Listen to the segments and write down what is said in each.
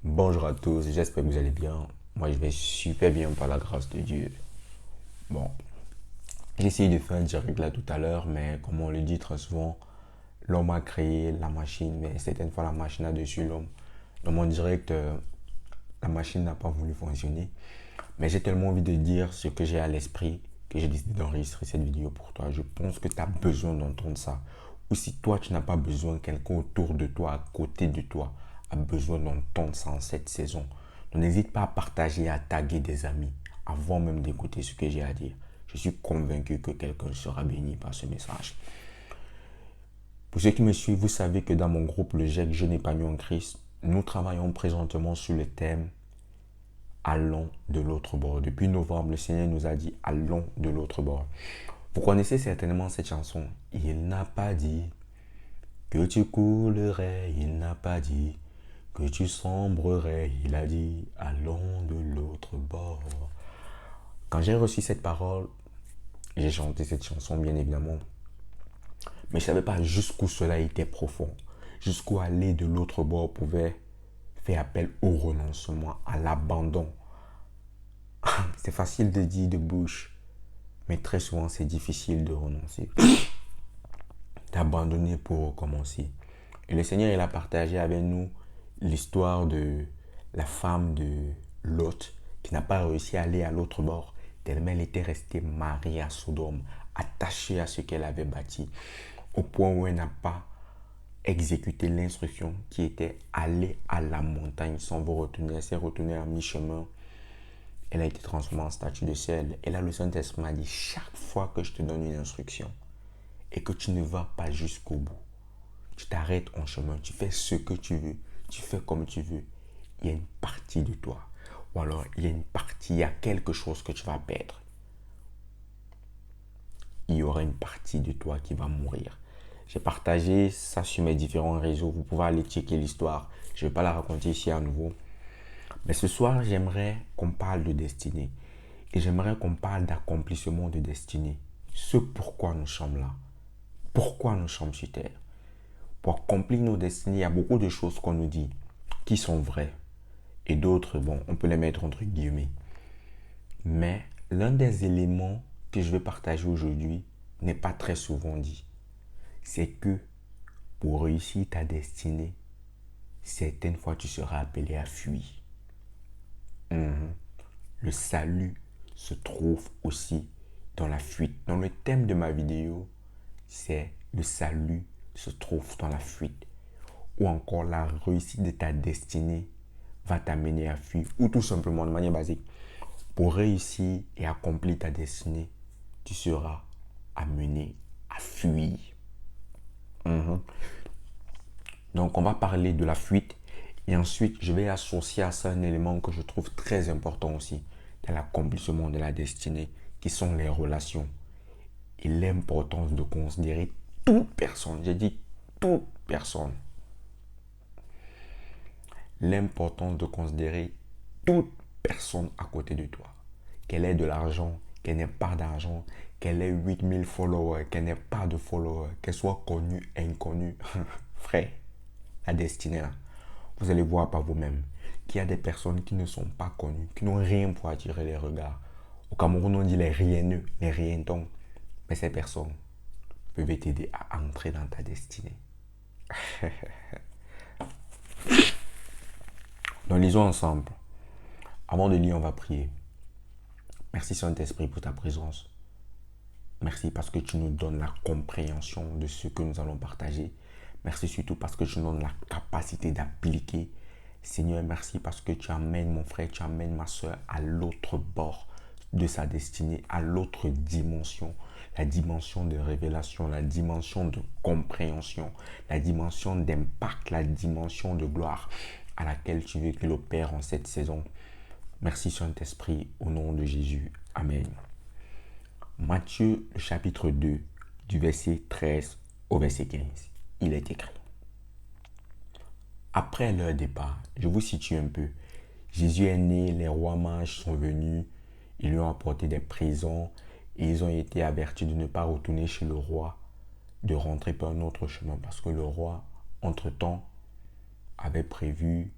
Bonjour à tous, j'espère que vous allez bien. Moi, je vais super bien par la grâce de Dieu. Bon, j'ai essayé de faire un direct là tout à l'heure, mais comme on le dit très souvent, l'homme a créé la machine, mais certaines fois la machine a dessus l'homme. Dans mon direct, la machine n'a pas voulu fonctionner. Mais j'ai tellement envie de dire ce que j'ai à l'esprit que j'ai décidé d'enregistrer cette vidéo pour toi. Je pense que tu as besoin d'entendre ça. Ou si toi, tu n'as pas besoin, quelqu'un autour de toi, à côté de toi, a besoin d'entendre ça en cette saison. Donc n'hésite pas à partager et à taguer des amis avant même d'écouter ce que j'ai à dire. Je suis convaincu que quelqu'un sera béni par ce message. Pour ceux qui me suivent, vous savez que dans mon groupe, le GEC Jeune épanoui en Christ, nous travaillons présentement sur le thème allons de l'autre bord. Depuis novembre, le Seigneur nous a dit allons de l'autre bord. Vous connaissez certainement cette chanson. Il n'a pas dit que tu coulerais, il n'a pas dit que tu sombrerais, il a dit allons de l'autre bord. Quand j'ai reçu cette parole, j'ai chanté cette chanson bien évidemment, mais je ne savais pas jusqu'où cela était profond, jusqu'où aller de l'autre bord pouvait faire appel au renoncement, à l'abandon. C'est facile de dire de bouche, mais très souvent c'est difficile de renoncer, d'abandonner pour recommencer. Et le Seigneur, il a partagé avec nous l'histoire de la femme de Lot qui n'a pas réussi à aller à l'autre bord tellement elle était restée mariée à Sodome, attachée à ce qu'elle avait bâti, au point où elle n'a pas exécuté l'instruction qui était aller à la montagne sans vous retenir. Elle s'est retenue à mi-chemin. Elle a été transformée en statue de sel. Et là, le Saint-Esprit m'a dit, chaque fois que je te donne une instruction et que tu ne vas pas jusqu'au bout, tu t'arrêtes en chemin, tu fais ce que tu veux, tu fais comme tu veux, il y a une partie de toi. Ou alors, il y a une partie, il y a quelque chose que tu vas perdre. Il y aura une partie de toi qui va mourir. J'ai partagé ça sur mes différents réseaux. Vous pouvez aller checker l'histoire. Je ne vais pas la raconter ici à nouveau. Mais ce soir, j'aimerais qu'on parle de destinée. Et j'aimerais qu'on parle d'accomplissement de destinée. Ce pourquoi nous sommes là. Pourquoi nous sommes sur Terre. Pour accomplir nos destinées, il y a beaucoup de choses qu'on nous dit qui sont vraies. Et d'autres, bon, on peut les mettre entre guillemets. Mais l'un des éléments que je vais partager aujourd'hui n'est pas très souvent dit. C'est que pour réussir ta destinée, certaines fois tu seras appelé à fuir. Le salut se trouve aussi dans la fuite. Dans le thème de ma vidéo, c'est le salut se trouve dans la fuite. Ou encore la réussite de ta destinée va t'amener à fuir. Ou tout simplement de manière basique, pour réussir et accomplir ta destinée, tu seras amené à fuir. Donc on va parler de la fuite et ensuite je vais associer à ça un élément que je trouve très important aussi dans l'accomplissement de la destinée qui sont les relations et l'importance de considérer toute personne, j'ai dit toute personne, l'importance de considérer toute personne à côté de toi, qu'elle ait de l'argent, qu'elle n'ait pas d'argent, qu'elle ait 8000 followers, qu'elle n'ait pas de followers, qu'elle soit connue, inconnue, frère, la destinée là. Vous allez voir par vous-même qu'il y a des personnes qui ne sont pas connues, qui n'ont rien pour attirer les regards. Au Cameroun, on dit les rienneux, les rientons. Mais ces personnes peuvent t'aider à entrer dans ta destinée. Donc, lisons ensemble. Avant de lire, on va prier. Merci Saint-Esprit pour ta présence. Merci parce que tu nous donnes la compréhension de ce que nous allons partager. Merci surtout parce que tu nous donnes la capacité d'appliquer. Seigneur, merci parce que tu amènes mon frère, tu amènes ma soeur à l'autre bord de sa destinée, à l'autre dimension. La dimension de révélation, la dimension de compréhension, la dimension d'impact, la dimension de gloire à laquelle tu veux qu'il opère en cette saison. Merci Saint-Esprit, au nom de Jésus. Amen. Matthieu, le chapitre 2, du verset 13 au verset 15. Il est écrit. Après leur départ, je vous situe un peu. Jésus est né, les rois mages sont venus, ils lui ont apporté des présents et ils ont été avertis de ne pas retourner chez le roi, de rentrer par un autre chemin parce que le roi, entre-temps, avait prévu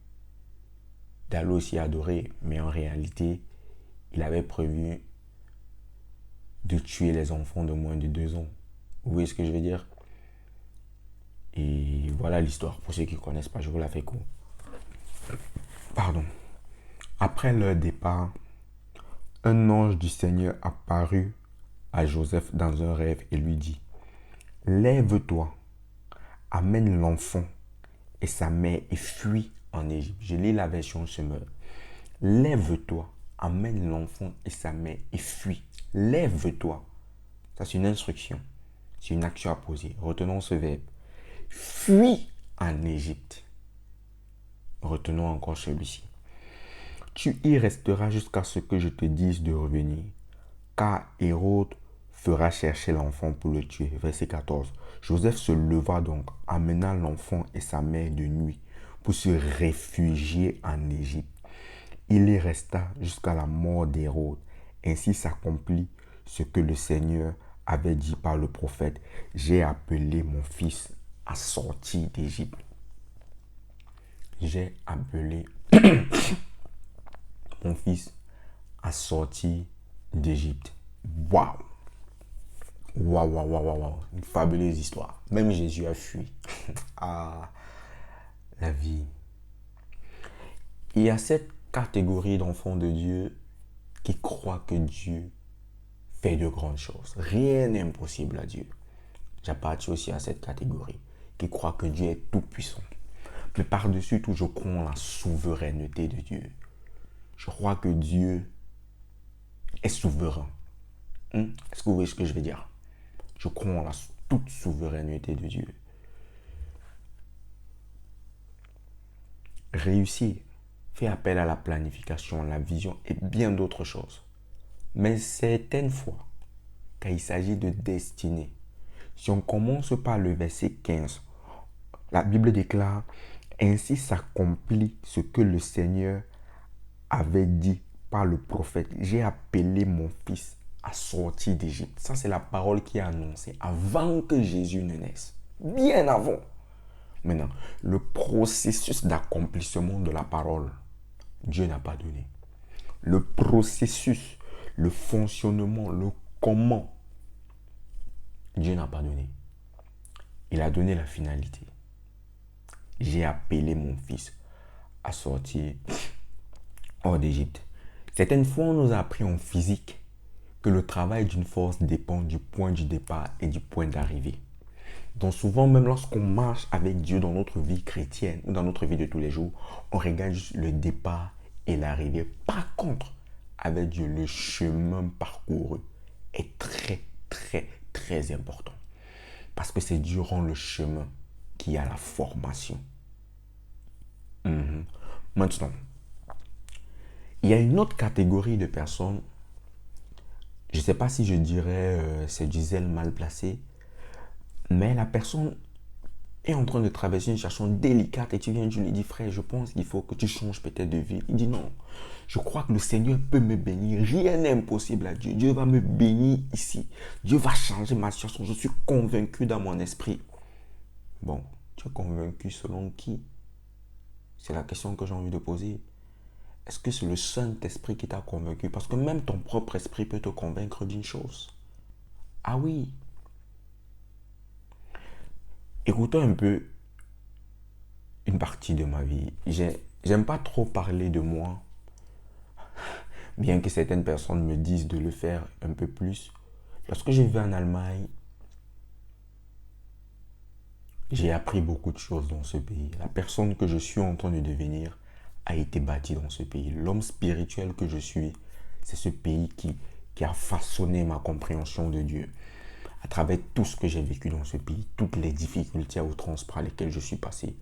d'aller aussi adorer. Mais en réalité, il avait prévu de tuer les enfants de moins de 2 ans. Vous voyez ce que je veux dire? Et voilà l'histoire. Pour ceux qui ne connaissent pas, je vous la fais court. Pardon. Après leur départ, un ange du Seigneur apparut à Joseph dans un rêve et lui dit, lève-toi, amène l'enfant et sa mère et fuis en Égypte. Je lis la version Semeur. Lève-toi, amène l'enfant et sa mère et fuis. Lève-toi. Ça, c'est une instruction. C'est une action à poser. Retenons ce verbe. Fuis en Égypte. Retenons encore celui-ci. Tu y resteras jusqu'à ce que je te dise de revenir, car Hérode fera chercher l'enfant pour le tuer. Verset 14. Joseph se leva donc, amena l'enfant et sa mère de nuit pour se réfugier en Égypte. Il y resta jusqu'à la mort d'Hérode. Ainsi s'accomplit ce que le Seigneur avait dit par le prophète. J'ai appelé mon fils à sortir d'Égypte. J'ai appelé mon fils à sortir d'Égypte. Waouh! Waouh, waouh, waouh, waouh, waouh. Une fabuleuse histoire. Même Jésus a fui. Ah, la vie. Il y a cette catégorie d'enfants de Dieu qui croient que Dieu fait de grandes choses. Rien n'est impossible à Dieu. J'appartiens aussi à cette catégorie qui croit que Dieu est tout puissant. Mais par-dessus tout, je crois en la souveraineté de Dieu. Je crois que Dieu est souverain. Est-ce que vous voyez ce que je veux dire? Je crois en la toute souveraineté de Dieu. Réussir fait appel à la planification, la vision et bien d'autres choses. Mais certaines fois, quand il s'agit de destinée, si on commence par le verset 15, la Bible déclare « Ainsi s'accomplit ce que le Seigneur avait dit par le prophète. J'ai appelé mon fils à sortir d'Égypte. » Ça, c'est la parole qui est annoncée avant que Jésus ne naisse. Bien avant. Maintenant, le processus d'accomplissement de la parole, Dieu n'a pas donné. Le processus, le fonctionnement, le comment, Dieu n'a pas donné. Il a donné la finalité. J'ai appelé mon fils à sortir hors d'Égypte. Certaines fois, on nous a appris en physique que le travail d'une force dépend du point du départ et du point d'arrivée. Donc souvent, même lorsqu'on marche avec Dieu dans notre vie chrétienne ou dans notre vie de tous les jours, on regarde juste le départ et l'arrivée. Par contre, avec Dieu, le chemin parcouru est très, très, très important. Parce que c'est durant le chemin qu'il y a la formation. Maintenant, il y a une autre catégorie de personnes, je ne sais pas si je dirais c'est du zèle mal placé, mais la personne est en train de traverser une situation délicate et tu viens, tu lui dis, frère, je pense qu'il faut que tu changes peut-être de vie. Il dit non, je crois que le Seigneur peut me bénir. Rien n'est impossible à Dieu. Dieu va me bénir ici. Dieu va changer ma situation. Je suis convaincu dans mon esprit. Bon, tu es convaincu selon qui? C'est la question que j'ai envie de poser. Est-ce que c'est le Saint-Esprit qui t'a convaincu? Parce que même ton propre esprit peut te convaincre d'une chose. Ah oui. Écoutons un peu une partie de ma vie. J'aime pas trop parler de moi, bien que certaines personnes me disent de le faire un peu plus. Lorsque je vivais en Allemagne, j'ai appris beaucoup de choses dans ce pays. La personne que je suis en train de devenir a été bâtie dans ce pays. L'homme spirituel que je suis, c'est ce pays qui a façonné ma compréhension de Dieu. À travers tout ce que j'ai vécu dans ce pays, toutes les difficultés à outrance par lesquelles je suis passé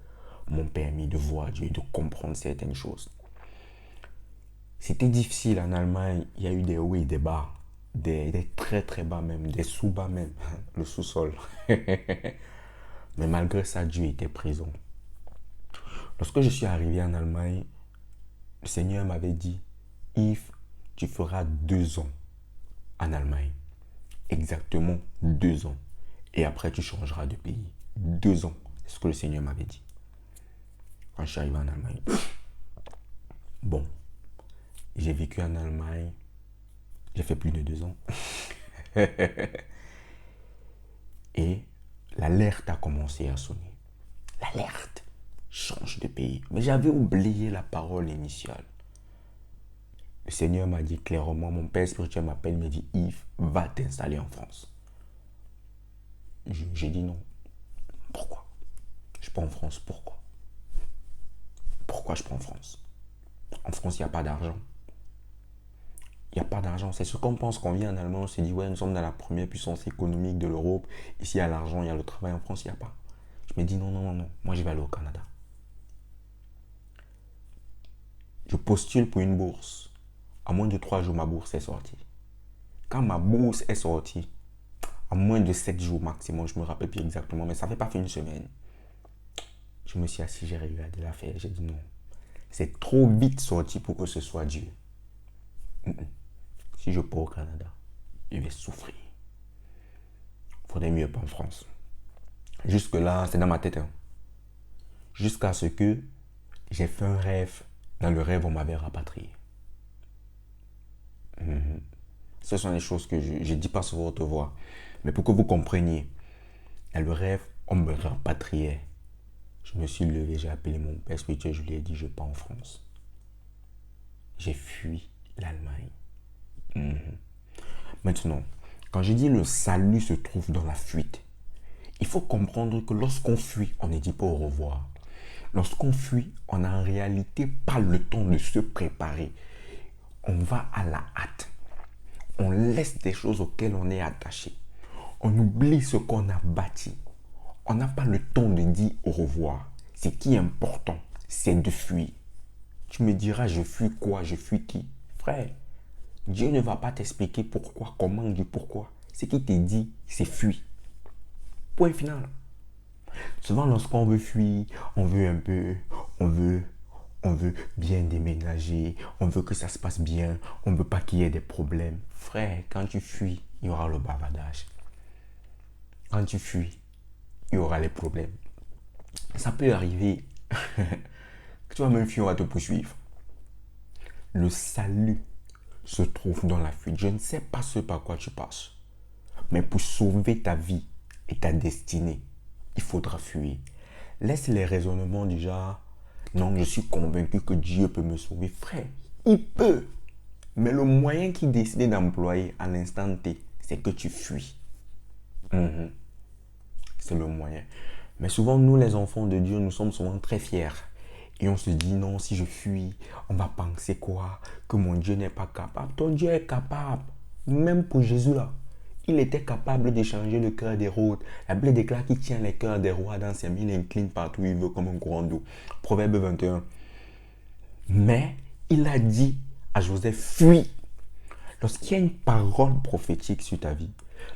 m'ont permis de voir Dieu et de comprendre certaines choses. C'était difficile en Allemagne, il y a eu des hauts et des bas, des très très bas même, des sous-bas même, le sous-sol. Mais malgré ça, Dieu était présent. Lorsque je suis arrivé en Allemagne, le Seigneur m'avait dit, Yves, tu feras 2 ans en Allemagne. Exactement 2 ans. Et après, tu changeras de pays. 2 ans. C'est ce que le Seigneur m'avait dit. Quand je suis arrivé en Allemagne. j'ai vécu en Allemagne. J'ai fait plus de 2 ans. Et l'alerte a commencé à sonner. L'alerte. Change de pays. Mais j'avais oublié la parole initiale. Le Seigneur m'a dit clairement, mon père spirituel m'appelle, me dit, Yves, va t'installer en France. J'ai dit non. Pourquoi? Je suis pas en France, pourquoi? Pourquoi je suis pas en France? En France, il n'y a pas d'argent. Il n'y a pas d'argent. C'est ce qu'on pense quand on vient en Allemagne. On se dit, ouais, nous sommes dans la première puissance économique de l'Europe. Ici, il y a l'argent, il y a le travail. En France, il n'y a pas. Je me dis, non, non, non, non. Moi, je vais aller au Canada. Je postule pour une bourse. En moins de 3 jours, ma bourse est sortie. Quand ma bourse est sortie, en moins de 7 jours maximum, je ne me rappelle plus exactement, mais ça ne fait pas fait une semaine. Je me suis assis, j'ai regardé l'affaire, j'ai dit non. C'est trop vite sorti pour que ce soit Dieu. Si je pars au Canada, je vais souffrir. Il faudrait mieux pas en France. Jusque-là, c'est dans ma tête. Jusqu'à ce que j'ai fait un rêve. Dans le rêve, on m'avait rapatrié. Ce sont les choses que je ne dis pas sur votre voix. Mais pour que vous compreniez, dans le rêve, on me rapatriait. Je me suis levé, j'ai appelé mon père spirituel, je lui ai dit, je pars en France. J'ai fui l'Allemagne. Maintenant, quand je dis le salut se trouve dans la fuite, il faut comprendre que lorsqu'on fuit, on ne dit pas au revoir. Lorsqu'on fuit, on n'a en réalité pas le temps de se préparer. On va à la hâte. On laisse des choses auxquelles on est attaché. On oublie ce qu'on a bâti. On n'a pas le temps de dire au revoir. Ce qui est important, c'est de fuir. Tu me diras, je fuis quoi? Je fuis qui? Frère, Dieu ne va pas t'expliquer pourquoi, comment, du pourquoi. Ce qu'il te dit, c'est fuir. Point final. Souvent, lorsqu'on veut fuir, on veut un peu, on veut bien déménager, on veut que ça se passe bien, on ne veut pas qu'il y ait des problèmes. Frère, quand tu fuis, il y aura le bavardage. Quand tu fuis, il y aura les problèmes. Ça peut arriver que tu vas même fuir, on va te poursuivre. Le salut se trouve dans la fuite. Je ne sais pas ce par quoi tu passes, mais pour sauver ta vie et ta destinée, il faudra fuir. Laisse les raisonnements du genre, non, je suis convaincu que Dieu peut me sauver. Frère, il peut. Mais le moyen qu'il décide d'employer à l'instant T, c'est que tu fuis. C'est le moyen. Mais souvent, nous, les enfants de Dieu, nous sommes souvent très fiers. Et on se dit, non, si je fuis, on va penser quoi? Que mon Dieu n'est pas capable. Ton Dieu est capable. Même pour Jésus, là. Il était capable d'échanger le cœur des rois. La Bible déclare qu'il tient les cœurs des rois dans ses mains. Il incline partout où il veut comme un courant d'eau. Proverbe 21. Mais il a dit à Joseph, fuis. Lorsqu'il y a une parole prophétique sur ta vie,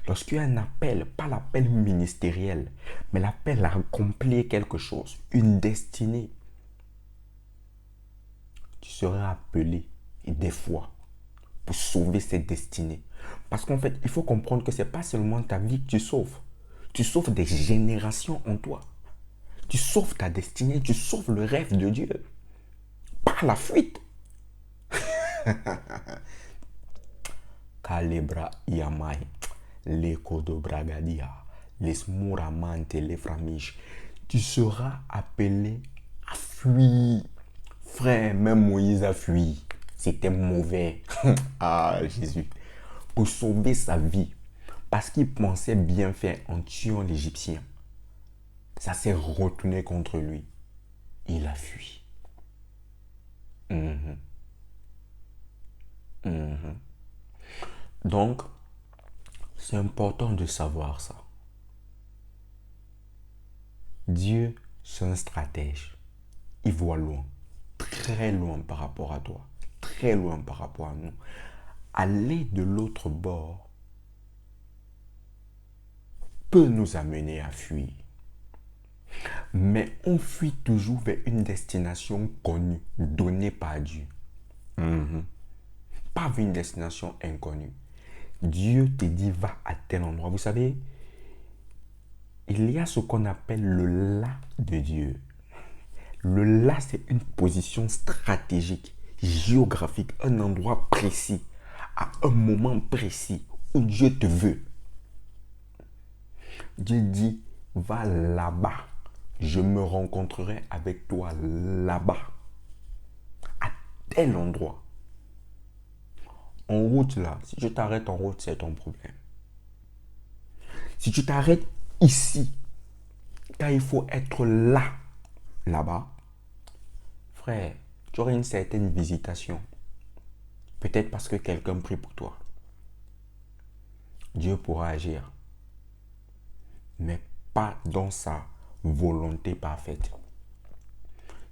lorsqu'il y a un appel, pas l'appel ministériel, mais l'appel à accomplir quelque chose, une destinée, tu seras appelé, et des fois, pour sauver cette destinée. Parce qu'en fait, il faut comprendre que ce n'est pas seulement ta vie que tu sauves. Tu sauves des générations en toi. Tu sauves ta destinée, tu sauves le rêve de Dieu. Par la fuite. Calebra Yamai, les Kodobragadia, les Smuramante, les Framiches. Tu seras appelé à fuir. Frère, même Moïse a fui. C'était mauvais. Ah, Jésus. Pour sauver sa vie. Parce qu'il pensait bien faire en tuant l'Égyptien. Ça s'est retourné contre lui. Il a fui. Donc, c'est important de savoir ça. Dieu, c'est un stratège. Il voit loin. Très loin par rapport à toi. Très loin par rapport à nous. Aller de l'autre bord peut nous amener à fuir. Mais on fuit toujours vers une destination connue, donnée par Dieu. Pas vers une destination inconnue. Dieu te dit va à tel endroit. Vous savez, il y a ce qu'on appelle le là de Dieu. Le là, c'est une position stratégique. géographique, un endroit précis, à un moment précis où Dieu te veut. Dieu dit, va là-bas. Je me rencontrerai avec toi là-bas, à tel endroit. En route là, si je t'arrête en route, c'est ton problème. Si tu t'arrêtes ici, quand il faut être là, là-bas, frère, tu auras une certaine visitation. Peut-être parce que quelqu'un prie pour toi. Dieu pourra agir, mais pas dans sa volonté parfaite.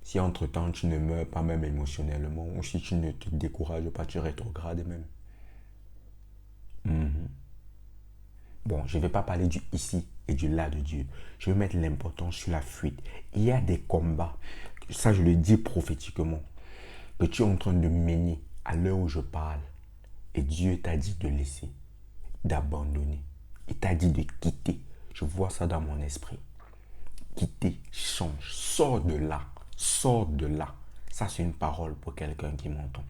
Si entre-temps tu ne meurs pas même émotionnellement, ou si tu ne te décourages pas, tu rétrogrades même. Bon, je ne vais pas parler du ici et du là de Dieu. Je vais mettre l'importance sur la fuite. Il y a des combats, ça je le dis prophétiquement, que tu es en train de mener à l'heure où je parle. Et Dieu t'a dit de laisser, d'abandonner. Il t'a dit de quitter. Je vois ça dans mon esprit. Quitter, change, sors de là, sors de là. Ça c'est une parole pour quelqu'un qui m'entend.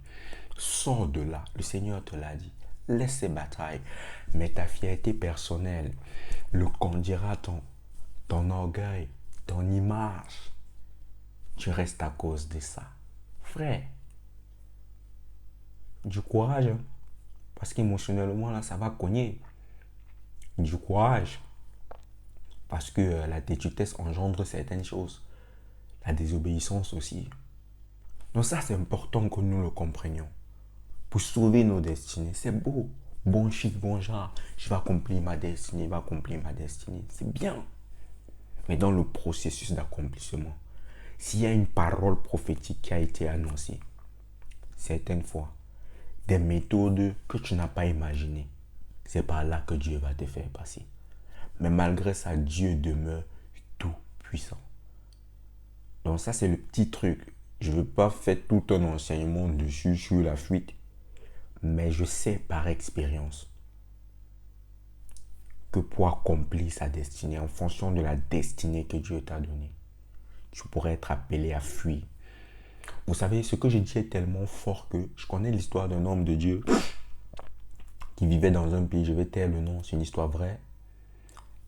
Sors de là, le Seigneur te l'a dit. Laisse ces batailles, mais ta fierté personnelle, le conduira ton orgueil, ton image. Tu restes à cause de ça. Frère, du courage, hein, parce qu'émotionnellement, là, ça va cogner. Du courage, parce que la têtudesse engendre certaines choses. La désobéissance aussi. Donc ça, c'est important que nous le comprenions. Pour sauver nos destinées, c'est beau. Bon chic, bon genre. Je vais accomplir ma destinée, je vais accomplir ma destinée. C'est bien. Mais dans le processus d'accomplissement, s'il y a une parole prophétique qui a été annoncée, certaines fois, des méthodes que tu n'as pas imaginées, c'est par là que Dieu va te faire passer. Mais malgré ça, Dieu demeure tout puissant. Donc ça, c'est le petit truc. Je ne veux pas faire tout un enseignement dessus sur la fuite. Mais je sais par expérience que pour accomplir sa destinée, en fonction de la destinée que Dieu t'a donnée, tu pourrais être appelé à fuir. Vous savez, ce que je dis est tellement fort que je connais l'histoire d'un homme de Dieu qui vivait dans un pays, je vais taire le nom, c'est une histoire vraie.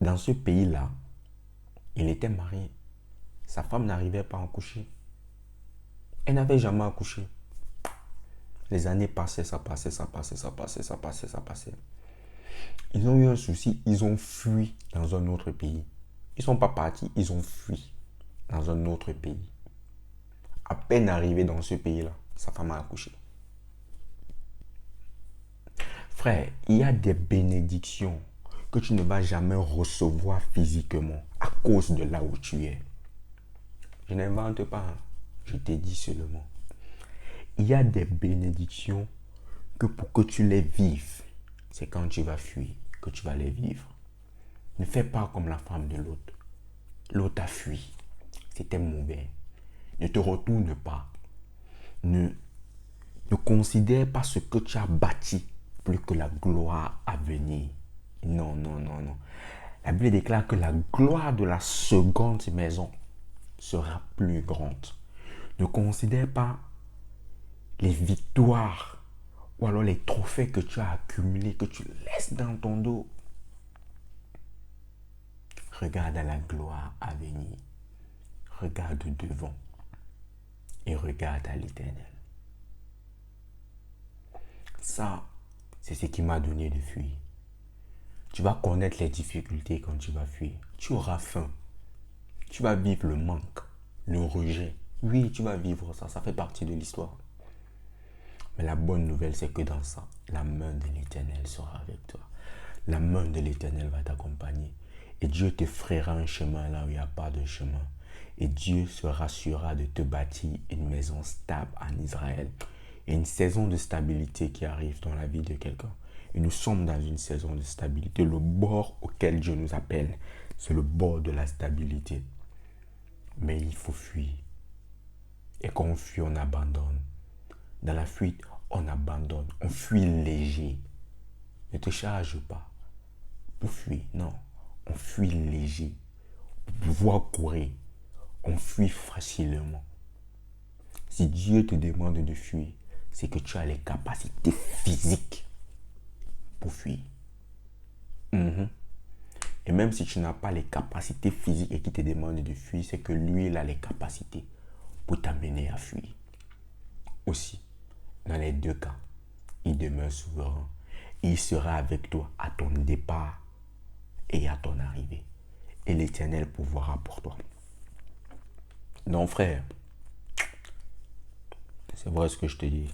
Dans ce pays-là, il était marié. Sa femme n'arrivait pas à accoucher. Elle n'avait jamais accouché. Les années passaient, ça passait, ça passait, ça passait, ça passait, ça passait. Ils ont eu un souci, ils ont fui dans un autre pays. Ils ne sont pas partis, ils ont fui dans un autre pays. À peine arrivé dans ce pays-là, sa femme a accouché. Frère, il y a des bénédictions que tu ne vas jamais recevoir physiquement à cause de là où tu es. Je n'invente pas, hein. Je t'ai dit seulement. Il y a des bénédictions que pour que tu les vives, c'est quand tu vas fuir que tu vas les vivre. Ne fais pas comme la femme de l'autre. L'autre a fui. C'était mauvais. Ne te retourne pas. Ne considère pas ce que tu as bâti plus que la gloire à venir. Non, non, non, non. La Bible déclare que la gloire de la seconde maison sera plus grande. Ne considère pas les victoires ou alors les trophées que tu as accumulés, que tu laisses dans ton dos. Regarde à la gloire à venir. Regarde devant et regarde à l'Éternel. Ça, c'est ce qui m'a donné de fuir. Tu vas connaître les difficultés quand tu vas fuir. Tu auras faim. Tu vas vivre le manque, le rejet. Oui, tu vas vivre ça. Ça fait partie de l'histoire. Mais la bonne nouvelle, c'est que dans ça, la main de l'Éternel sera avec toi. La main de l'Éternel va t'accompagner. Et Dieu te frayera un chemin là où il n'y a pas de chemin. Et Dieu se rassurera de te bâtir une maison stable en Israël. Et une saison de stabilité qui arrive dans la vie de quelqu'un. Et nous sommes dans une saison de stabilité. Le bord auquel Dieu nous appelle, c'est le bord de la stabilité. Mais il faut fuir. Et quand on fuit, on abandonne. Dans la fuite, on abandonne. On fuit léger. Ne te charge pas pour fuir. Non. On fuit léger. Pour pouvoir courir. On fuit facilement. Si Dieu te demande de fuir, c'est que tu as les capacités physiques pour fuir. Et même si tu n'as pas les capacités physiques et qu'il te demande de fuir, c'est que lui, il a les capacités pour t'amener à fuir. Aussi, dans les deux cas, il demeure souverain. Il sera avec toi à ton départ et à ton arrivée. Et l'Éternel pourvoira pour toi. Donc frère, c'est vrai ce que je te dis.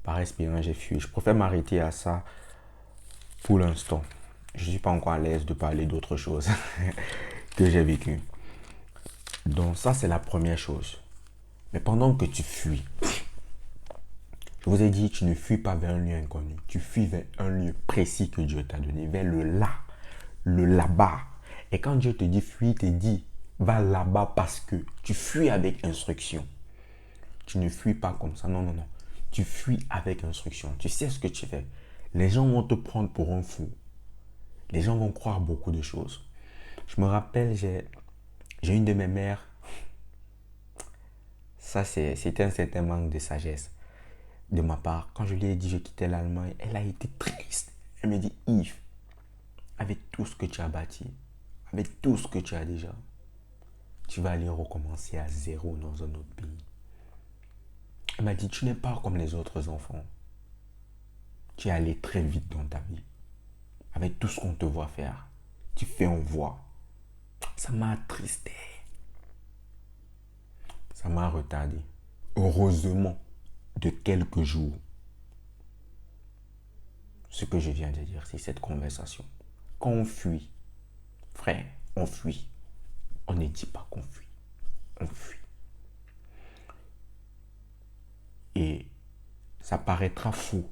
Par expérience, j'ai fui. Je préfère m'arrêter à ça pour l'instant. Je ne suis pas encore à l'aise de parler d'autre chose que j'ai vécu. Donc ça, c'est la première chose. Mais pendant que tu fuis, je vous ai dit, tu ne fuis pas vers un lieu inconnu. Tu fuis vers un lieu précis que Dieu t'a donné, vers le là-bas. Et quand Dieu te dit fuis, il te dit va là-bas parce que tu fuis avec instruction. Tu ne fuis pas comme ça, non, non, non. Tu fuis avec instruction. Tu sais ce que tu fais. Les gens vont te prendre pour un fou. Les gens vont croire beaucoup de choses. Je me rappelle, j'ai une de mes mères. Ça, c'était un certain manque de sagesse de ma part. Quand je lui ai dit je quittais l'Allemagne, elle a été triste. Elle me dit, Yves, avec tout ce que tu as bâti, avec tout ce que tu as déjà, tu vas aller recommencer à zéro dans un autre pays. Elle m'a dit, tu n'es pas comme les autres enfants. Tu es allé très vite dans ta vie. Avec tout ce qu'on te voit faire, tu fais, on voit. Ça m'a attristé. Ça m'a retardé. Heureusement, de quelques jours, ce que je viens de dire, c'est cette conversation. Quand on fuit, frère, on fuit. On ne dit pas qu'on fuit. On fuit. Et ça paraîtra fou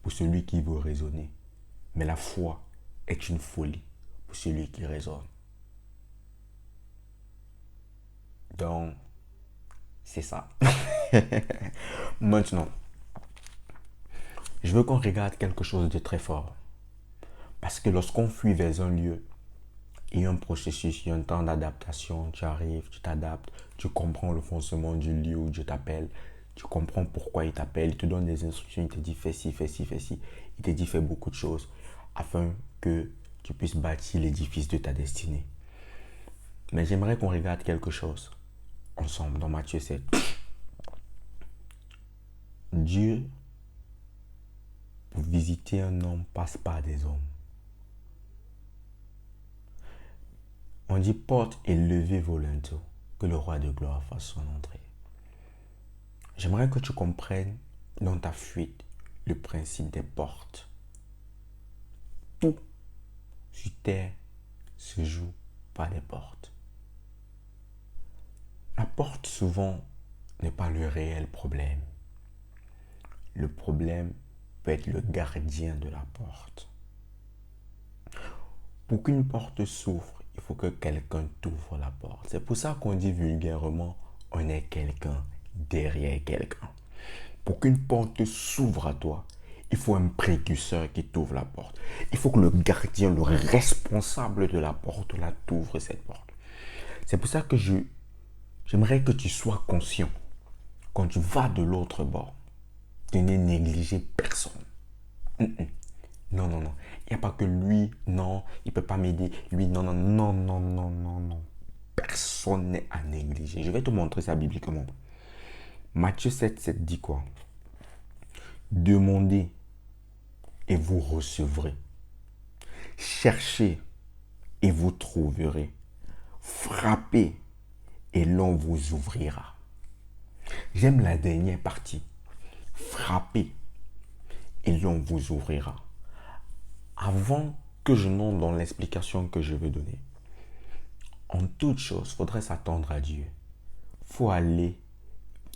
pour celui qui veut raisonner. Mais la foi est une folie pour celui qui raisonne. Donc, c'est ça. Maintenant, je veux qu'on regarde quelque chose de très fort. Parce que lorsqu'on fuit vers un lieu, il y a un processus, il y a un temps d'adaptation. Tu arrives, tu t'adaptes, tu comprends le fonctionnement du lieu où Dieu t'appelle. Tu comprends pourquoi il t'appelle, il te donne des instructions, il te dit fais ci, fais ci, fais ci. Il te dit fais beaucoup de choses afin que tu puisses bâtir l'édifice de ta destinée. Mais j'aimerais qu'on regarde quelque chose ensemble dans Matthieu 7. Dieu, pour visiter un homme, passe par des hommes. On dit porte et levez vos linteaux, que le roi de gloire fasse son entrée. J'aimerais que tu comprennes dans ta fuite le principe des portes. Tout sur terre se joue par des portes. La porte souvent n'est pas le réel problème. Le problème peut être le gardien de la porte. Pour qu'une porte s'ouvre, il faut que quelqu'un t'ouvre la porte. C'est pour ça qu'on dit vulgairement, on est quelqu'un derrière quelqu'un. Pour qu'une porte s'ouvre à toi, il faut un précurseur qui t'ouvre la porte. Il faut que le gardien, le responsable de la porte, là, t'ouvre cette porte. C'est pour ça que j'aimerais que tu sois conscient, quand tu vas de l'autre bord, de ne négliger personne. Non, non, non. Il n'y a pas que lui, non, il ne peut pas m'aider. Lui, non, non, non, non, non, non, non. Personne n'est à négliger. Je vais te montrer ça bibliquement. Matthieu 7 dit quoi? Demandez et vous recevrez. Cherchez et vous trouverez. Frappez et l'on vous ouvrira. J'aime la dernière partie. Frappez et l'on vous ouvrira. Avant que je n'entre dans l'explication que je veux donner, en toute chose, il faudrait s'attendre à Dieu. Il faut aller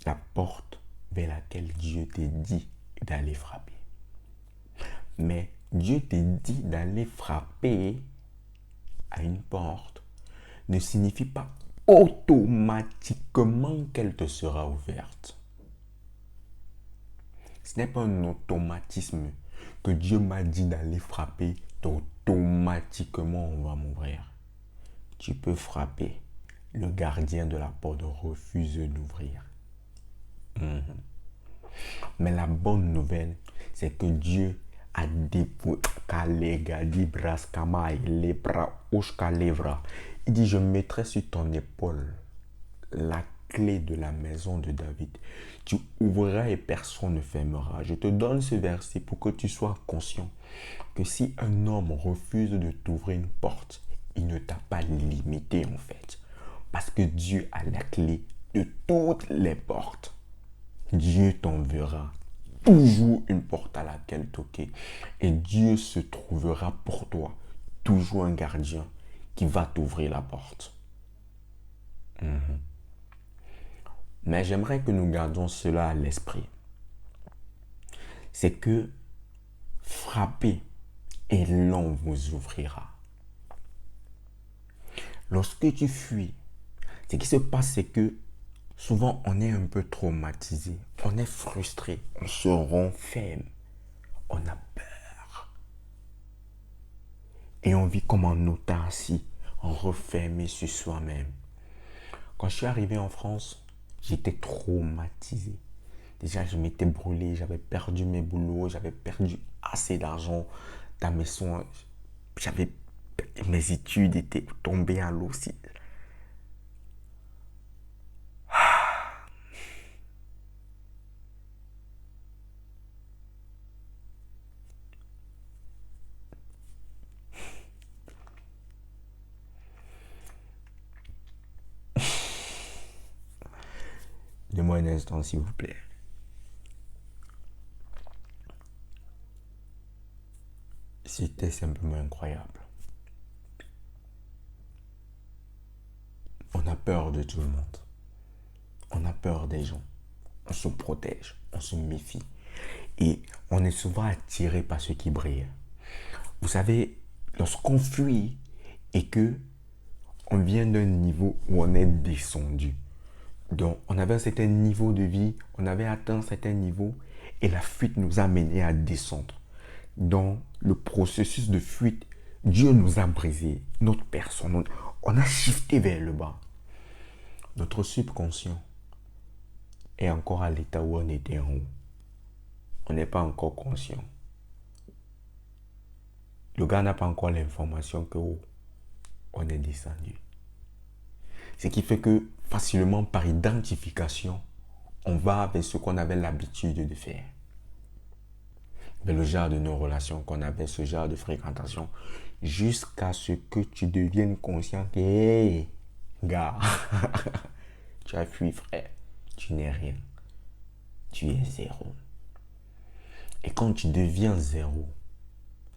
la porte vers laquelle Dieu t'a dit d'aller frapper. Mais Dieu t'a dit d'aller frapper à une porte ne signifie pas automatiquement qu'elle te sera ouverte. Ce n'est pas un automatisme que Dieu m'a dit d'aller frapper, automatiquement on va m'ouvrir. Tu peux frapper, le gardien de la porte refuse d'ouvrir. Mais la bonne nouvelle, c'est que Dieu a déposé. Il dit, je mettrai sur ton épaule la clé de la maison de David. Tu ouvriras et personne ne fermera. Je te donne ce verset pour que tu sois conscient que si un homme refuse de t'ouvrir une porte, il ne t'a pas limité en fait. Parce que Dieu a la clé de toutes les portes. Dieu t'enverra toujours une porte à laquelle toquer. Et Dieu se trouvera pour toi toujours un gardien qui va t'ouvrir la porte. Mais j'aimerais que nous gardions cela à l'esprit. C'est que frappez et l'on vous ouvrira. Lorsque tu fuis, ce qui se passe, c'est que souvent on est un peu traumatisé, on est frustré, on se renferme, on a peur. Et on vit comme en autarcie, refermé sur soi-même. Quand je suis arrivé en France, j'étais traumatisé. Déjà, je m'étais brûlé, j'avais perdu mes boulots, j'avais perdu assez d'argent dans mes soins. Mes études étaient tombées à l'eau aussi. Donne-moi un instant, s'il vous plaît. C'était simplement incroyable. On a peur de tout le monde. On a peur des gens. On se protège, on se méfie. Et on est souvent attiré par ce qui brille. Vous savez, lorsqu'on fuit et que on vient d'un niveau où on est descendu. Donc, on avait un certain niveau de vie, on avait atteint un certain niveau et la fuite nous a menés à descendre. Dans le processus de fuite, Dieu nous a brisé, notre personne, on a shifté vers le bas. Notre subconscient est encore à l'état où on était en haut. On n'est pas encore conscient. Le gars n'a pas encore l'information que on est descendu. Ce qui fait que facilement par identification, on va vers ce qu'on avait l'habitude de faire. Vers le genre de nos relations qu'on avait, ce genre de fréquentation, jusqu'à ce que tu deviennes conscient que, hey, gars, tu as fui frère, tu n'es rien, tu es zéro. Et quand tu deviens zéro,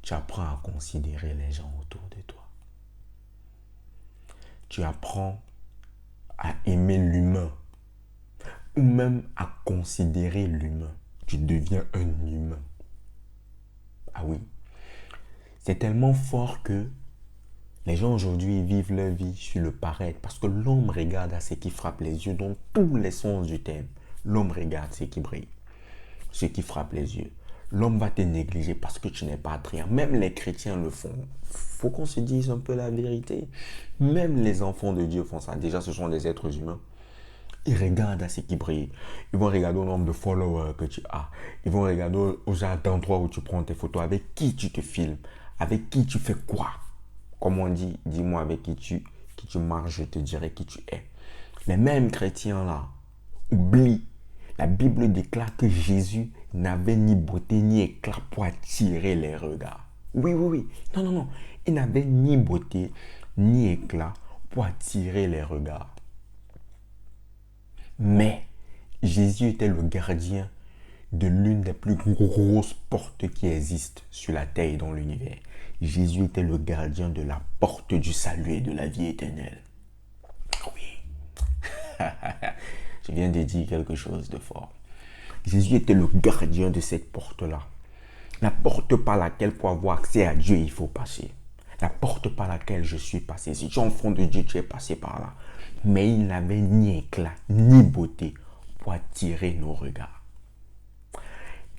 tu apprends à considérer les gens autour de toi. Tu apprends à aimer l'humain ou même à considérer l'humain. Tu deviens un humain. Ah oui. C'est tellement fort que les gens aujourd'hui vivent leur vie sur le paraître parce que l'homme regarde à ce qui frappe les yeux dans tous les sens du terme. L'homme regarde ce qui brille, ce qui frappe les yeux. L'homme va te négliger parce que tu n'es pas attrayant. Même les chrétiens le font. Faut qu'on se dise un peu la vérité. Même les enfants de Dieu font ça. Déjà, ce sont des êtres humains. Ils regardent à ce qui brille. Ils vont regarder au nombre de followers que tu as. Ils vont regarder au genre d'endroit où tu prends tes photos, avec qui tu te filmes, avec qui tu fais quoi. Comme on dit, dis-moi avec qui tu marches, je te dirai qui tu es. Les mêmes chrétiens là oublient. La Bible déclare que Jésus n'avait ni beauté ni éclat pour attirer les regards. Oui, oui, oui. Non, non, non. Il n'avait ni beauté ni éclat pour attirer les regards. Mais Jésus était le gardien de l'une des plus grosses portes qui existent sur la terre et dans l'univers. Jésus était le gardien de la porte du salut et de la vie éternelle. Oui. Je viens de dire quelque chose de fort. Jésus était le gardien de cette porte-là. La porte par laquelle pour avoir accès à Dieu, il faut passer. La porte par laquelle je suis passé. Si tu es enfant de Dieu, tu es passé par là. Mais il n'avait ni éclat, ni beauté pour attirer nos regards.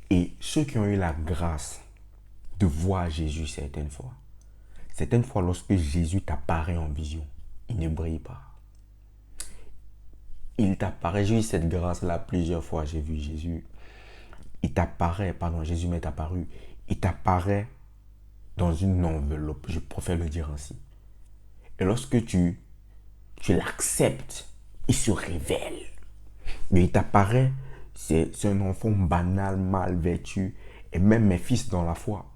Et ceux qui ont eu la grâce de voir Jésus certaines fois lorsque Jésus t'apparaît en vision, il ne brille pas. Il t'apparaît, j'ai eu cette grâce-là plusieurs fois, j'ai vu Jésus Jésus m'est apparu, il t'apparaît dans une enveloppe, je préfère le dire ainsi. Et lorsque tu l'acceptes, il se révèle. Mais il t'apparaît, c'est un enfant banal, mal vêtu, et même mes fils dans la foi.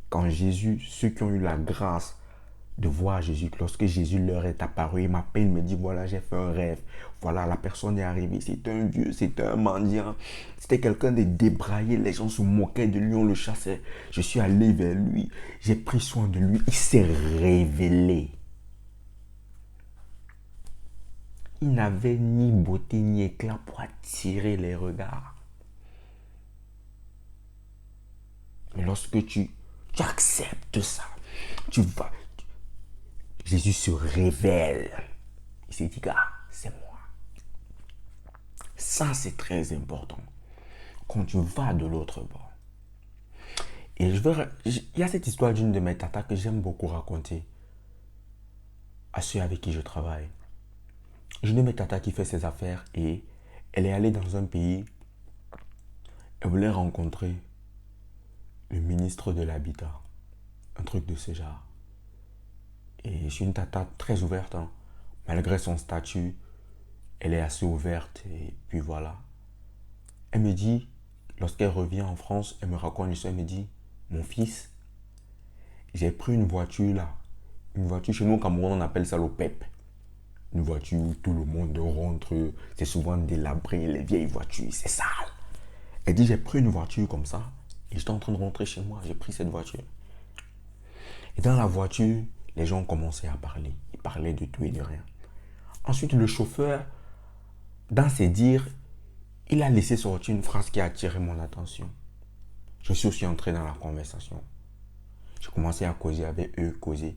Quand Jésus, ceux qui ont eu la grâce de voir Jésus, lorsque Jésus leur est apparu, il m'appelle, il me dit, voilà, j'ai fait un rêve. Voilà, la personne est arrivée. C'était un vieux, c'était un mendiant. C'était quelqu'un de débraillé. Les gens se moquaient de lui, on le chassait. Je suis allé vers lui. J'ai pris soin de lui. Il s'est révélé. Il n'avait ni beauté ni éclat pour attirer les regards. Mais lorsque tu acceptes ça, tu vas, Jésus se révèle. Il s'est dit, ah, c'est moi. Ça, c'est très important. Quand tu vas de l'autre bord. Et il y a cette histoire d'une de mes tatas que j'aime beaucoup raconter à ceux avec qui je travaille. J'ai une de mes tatas qui fait ses affaires et elle est allée dans un pays. Elle voulait rencontrer le ministre de l'Habitat. Un truc de ce genre. Et je suis une tata très ouverte. Hein. Malgré son statut, elle est assez ouverte. Et puis voilà. Elle me dit, lorsqu'elle revient en France, elle me raconte l'histoire. Elle me dit, mon fils, j'ai pris une voiture là. Une voiture, chez nous au Cameroun, on appelle ça l'OPEP. Une voiture où tout le monde rentre. C'est souvent délabré, les vieilles voitures, c'est sale. Elle dit, j'ai pris une voiture comme ça. Et j'étais en train de rentrer chez moi. J'ai pris cette voiture. Et dans la voiture, les gens ont commencé à parler. Ils parlaient de tout et de rien. Ensuite, le chauffeur, dans ses dires, il a laissé sortir une phrase qui a attiré mon attention. Je suis aussi entré dans la conversation. J'ai commencé à causer avec eux, causer.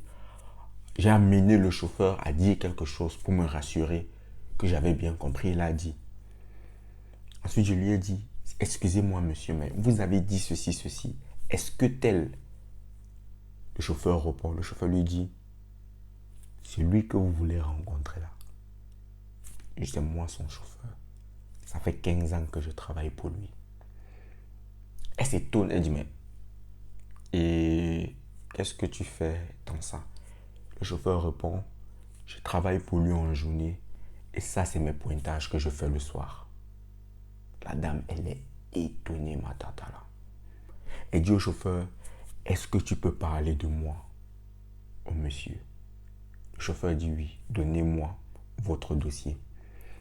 J'ai amené le chauffeur à dire quelque chose pour me rassurer que j'avais bien compris. Il a dit. Ensuite, je lui ai dit, excusez-moi monsieur, mais vous avez dit ceci, ceci. Est-ce que tel? Le chauffeur répond. Le chauffeur lui dit, c'est lui que vous voulez rencontrer là. C'est moi son chauffeur. Ça fait 15 ans que je travaille pour lui. Elle s'étonne, elle dit, mais et qu'est-ce que tu fais dans ça? Le chauffeur répond, je travaille pour lui en journée et ça c'est mes pointages que je fais le soir. La dame, elle est étonnée, ma tata là. Elle dit au chauffeur, est-ce que tu peux parler de moi au monsieur? Le chauffeur dit oui, donnez-moi votre dossier.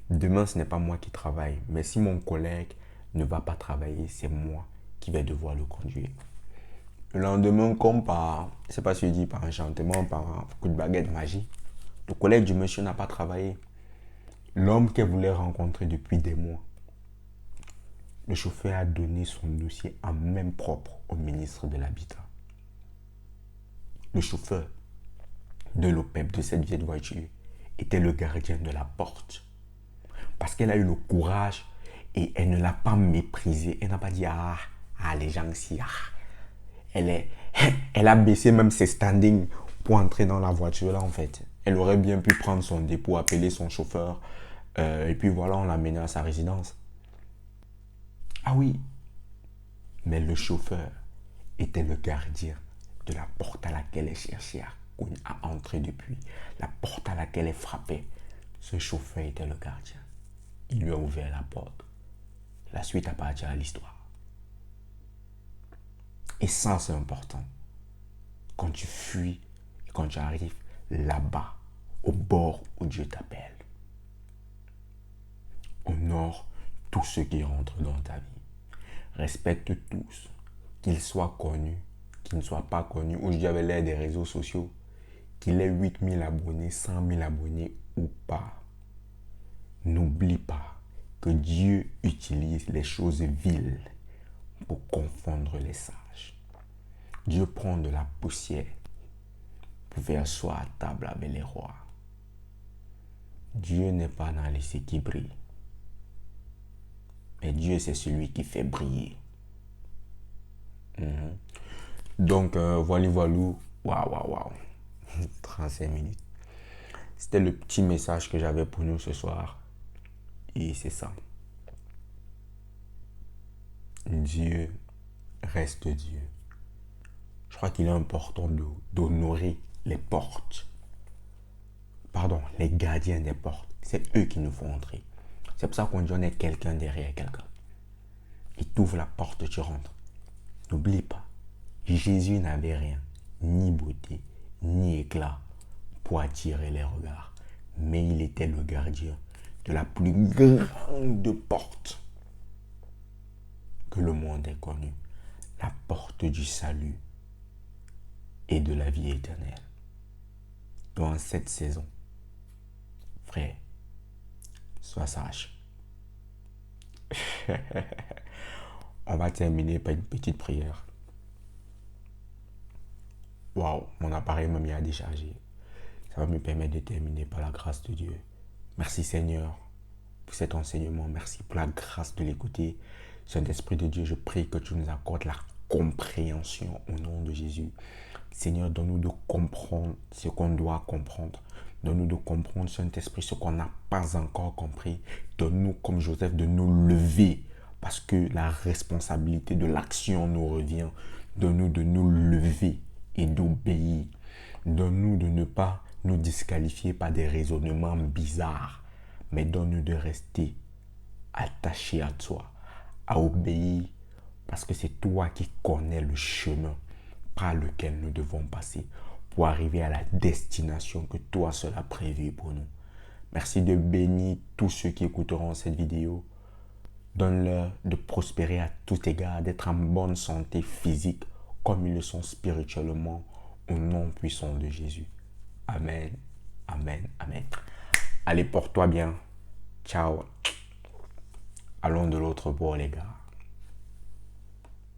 Demain, ce n'est pas moi qui travaille, mais si mon collègue ne va pas travailler, c'est moi qui vais devoir le conduire. Le lendemain, comme par, je ne sais pas si je dis par enchantement, par un coup de baguette magique, le collègue du monsieur n'a pas travaillé. L'homme qu'elle voulait rencontrer depuis des mois. Le chauffeur a donné son dossier en main propre au ministre de l'Habitat. Le chauffeur de l'OPEP de cette vieille voiture était le gardien de la porte. Parce qu'elle a eu le courage et elle ne l'a pas méprisé. Elle n'a pas dit ah les gens ici. Elle a baissé même ses standings pour entrer dans la voiture là en fait. Elle aurait bien pu prendre son dépôt, appeler son chauffeur et puis voilà, on l'a mené à sa résidence. Ah oui, mais le chauffeur était le gardien de la porte à laquelle elle cherchait à entrer depuis. La porte à laquelle elle frappait. Ce chauffeur était le gardien. Il lui a ouvert la porte. La suite appartient à l'histoire. Et ça, c'est important. Quand tu fuis et quand tu arrives là-bas, au bord où Dieu t'appelle. Honore tous ceux qui rentrent dans ta vie. Respecte tous, qu'ils soient connus, qu'ils ne soient pas connus. Aujourd'hui, avec l'ère des réseaux sociaux, qu'il ait 8000 abonnés, 100 000 abonnés ou pas. N'oublie pas que Dieu utilise les choses viles pour confondre les sages. Dieu prend de la poussière pour faire asseoir à table avec les rois. Dieu n'est pas dans les ceux qui brillent. Mais Dieu, c'est celui qui fait briller. Donc, voilà. Waouh. 35 minutes. C'était le petit message que j'avais pour nous ce soir. Et c'est ça. Dieu reste Dieu. Je crois qu'il est important d'honorer les portes. Pardon, les gardiens des portes. C'est eux qui nous font entrer. C'est pour ça qu'on dit on est quelqu'un derrière quelqu'un. Il t'ouvre la porte, tu rentres. N'oublie pas, Jésus n'avait rien, ni beauté, ni éclat pour attirer les regards. Mais il était le gardien de la plus grande porte que le monde ait connue. La porte du salut et de la vie éternelle. Dans cette saison, frère, sois sage. On va terminer par une petite prière. Waouh, mon appareil m'a mis à décharger. Ça va me permettre de terminer par la grâce de Dieu. Merci Seigneur pour cet enseignement. Merci pour la grâce de l'écouter. Saint-Esprit de Dieu, je prie que tu nous accordes la compréhension au nom de Jésus. Seigneur, donne-nous de comprendre ce qu'on doit comprendre. Donne-nous de comprendre, Saint-Esprit, ce qu'on n'a pas encore compris. Donne-nous, comme Joseph, de nous lever parce que la responsabilité de l'action nous revient. Donne-nous de nous lever et d'obéir. Donne-nous de ne pas nous disqualifier par des raisonnements bizarres, mais donne-nous de rester attachés à toi, à obéir, parce que c'est toi qui connais le chemin par lequel nous devons passer pour arriver à la destination que toi seul as prévue pour nous. Merci de bénir tous ceux qui écouteront cette vidéo. Donne-leur de prospérer à tout égard, d'être en bonne santé physique comme ils le sont spirituellement, au nom puissant de Jésus. Amen, amen, amen. Allez, porte-toi bien. Ciao. Allons de l'autre bord, les gars.